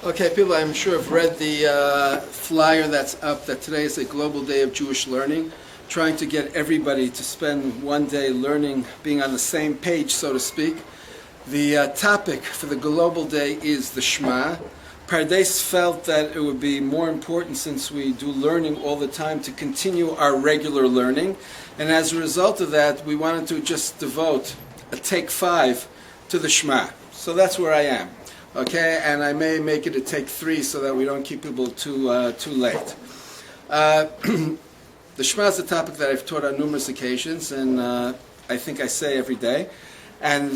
Okay, people, I'm sure have read the flyer that's up that today is a global day of Jewish learning, trying to get everybody to spend one day learning, being on the same page, so to speak. The topic for the global day is the Shema. Pardes felt that it would be more important, since we do learning all the time, to continue our regular learning. And as a result of that, we wanted to just devote a take 5 to the Shema. So that's where I am. Okay, and I may make it a take 3 so that we don't keep people too late. The Shema is a topic that I've taught on numerous occasions, and I think I say every day. And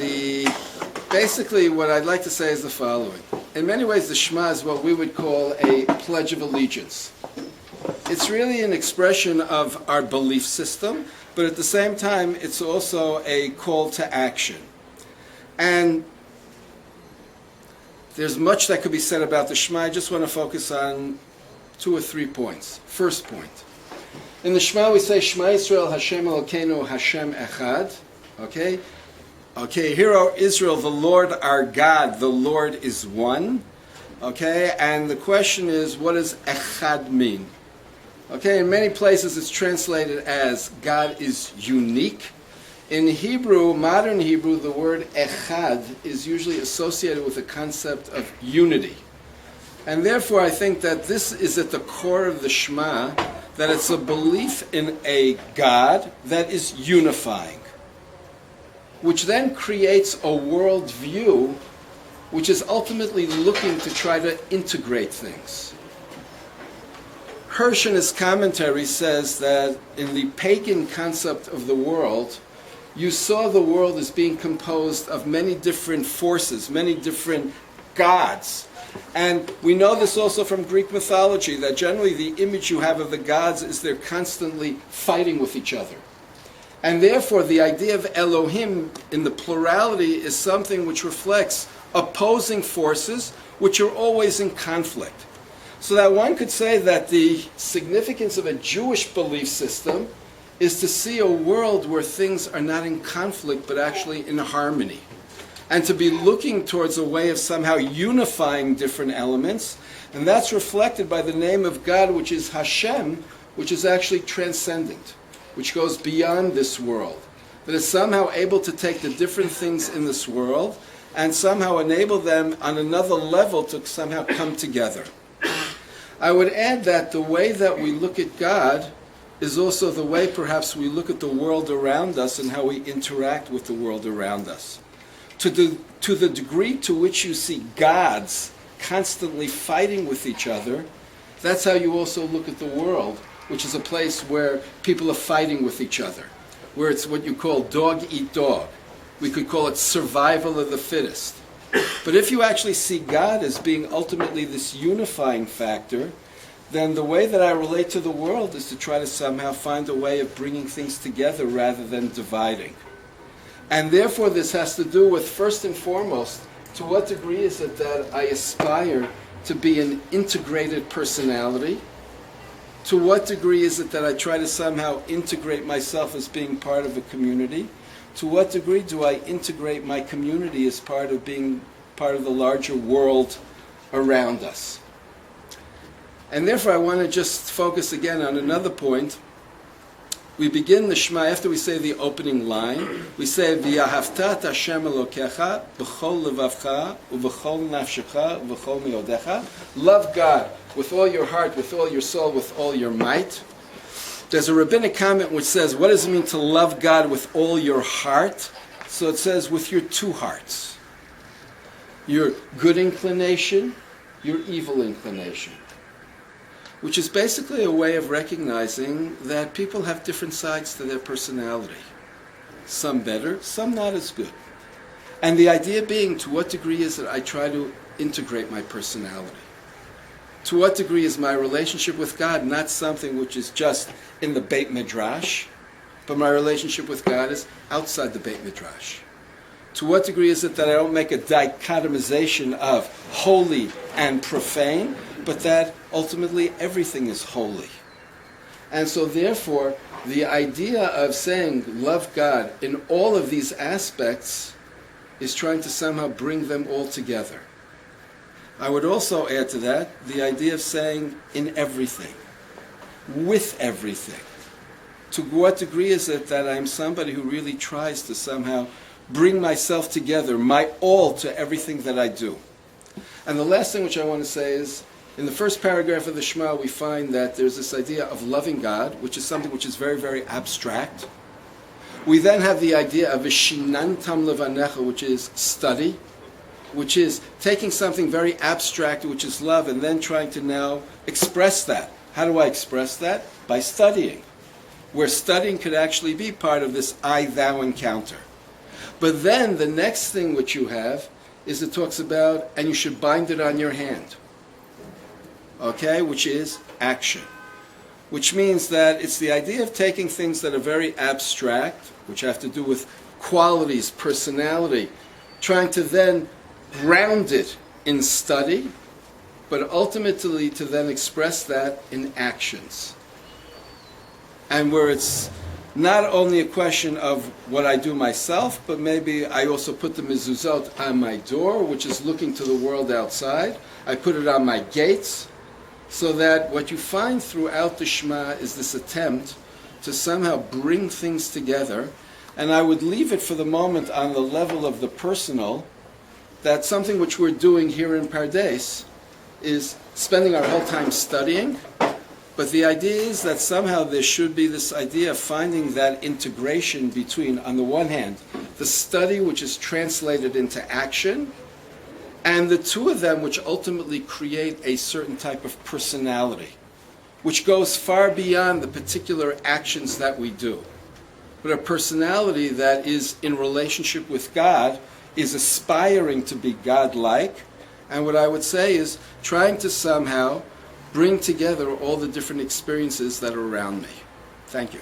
basically what I'd like to say is the following. In many ways, the Shema is what we would call a pledge of allegiance. It's really an expression of our belief system, but at the same time, it's also a call to action. And there's much that could be said about the Shema. I just want to focus on 2 or 3 points. First point. In the Shema we say, Shema Yisrael, Hashem Elokeinu, Hashem Echad. Okay? Okay, hear, O Israel, the Lord our God, the Lord is one. Okay? And the question is, what does Echad mean? Okay, in many places it's translated as God is unique. In Hebrew, modern Hebrew, the word echad is usually associated with the concept of unity. And therefore I think that this is at the core of the Shema, that it's a belief in a God that is unifying, which then creates a worldview which is ultimately looking to try to integrate things. Hirsch in his commentary says that in the pagan concept of the world, you saw the world as being composed of many different forces, many different gods. And we know this also from Greek mythology, that generally the image you have of the gods is they're constantly fighting with each other. And therefore the idea of Elohim in the plurality is something which reflects opposing forces which are always in conflict. So that one could say that the significance of a Jewish belief system is to see a world where things are not in conflict but actually in harmony. And to be looking towards a way of somehow unifying different elements. And that's reflected by the name of God, which is Hashem, which is actually transcendent, which goes beyond this world. That is somehow able to take the different things in this world and somehow enable them on another level to somehow come together. I would add that the way that we look at God is also the way perhaps we look at the world around us and how we interact with the world around us. To the degree to which you see gods constantly fighting with each other, that's how you also look at the world, which is a place where people are fighting with each other, where it's what you call dog eat dog. We could call it survival of the fittest. But if you actually see God as being ultimately this unifying factor, then the way that I relate to the world is to try to somehow find a way of bringing things together rather than dividing. And therefore this has to do with, first and foremost, to what degree is it that I aspire to be an integrated personality? To what degree is it that I try to somehow integrate myself as being part of a community? To what degree do I integrate my community as part of being part of the larger world around us? And therefore I want to just focus again on another point. We begin the Shema, after we say the opening line, we say, V'yahavta Hashem Elokecha b'chol levavcha u'b'chol nafshecha u'b'chol meodecha. Love God with all your heart, with all your soul, with all your might. There's a rabbinic comment which says, what does it mean to love God with all your heart? So it says, with your 2 hearts. Your good inclination, your evil inclination. Which is basically a way of recognizing that people have different sides to their personality. Some better, some not as good. And the idea being, to what degree is it I try to integrate my personality? To what degree is my relationship with God not something which is just in the Beit Midrash, but my relationship with God is outside the Beit Midrash? To what degree is it that I don't make a dichotomization of holy and profane, but that ultimately everything is holy? And so therefore, the idea of saying love God in all of these aspects is trying to somehow bring them all together. I would also add to that the idea of saying in everything, with everything. To what degree is it that I'm somebody who really tries to somehow bring myself together, my all to everything that I do? And the last thing which I want to say is, in the first paragraph of the Shema, we find that there's this idea of loving God, which is something which is very, very abstract. We then have the idea of Vishinantam Levanecha, which is study, which is taking something very abstract, which is love, and then trying to now express that. How do I express that? By studying, where studying could actually be part of this I-thou encounter. But then the next thing which you have is it talks about, and you should bind it on your hand. Okay, which is action. Which means that it's the idea of taking things that are very abstract, which have to do with qualities, personality, trying to then ground it in study, but ultimately to then express that in actions. And where it's not only a question of what I do myself, but maybe I also put the mezuzot on my door, which is looking to the world outside. I put it on my gates, so that what you find throughout the Shema is this attempt to somehow bring things together. And I would leave it for the moment on the level of the personal, that something which we're doing here in Pardes is spending our whole time studying, but the idea is that somehow there should be this idea of finding that integration between, on the one hand, the study which is translated into action, and the two of them which ultimately create a certain type of personality, which goes far beyond the particular actions that we do. But a personality that is in relationship with God, is aspiring to be God-like, and what I would say is trying to somehow bring together all the different experiences that are around me. Thank you.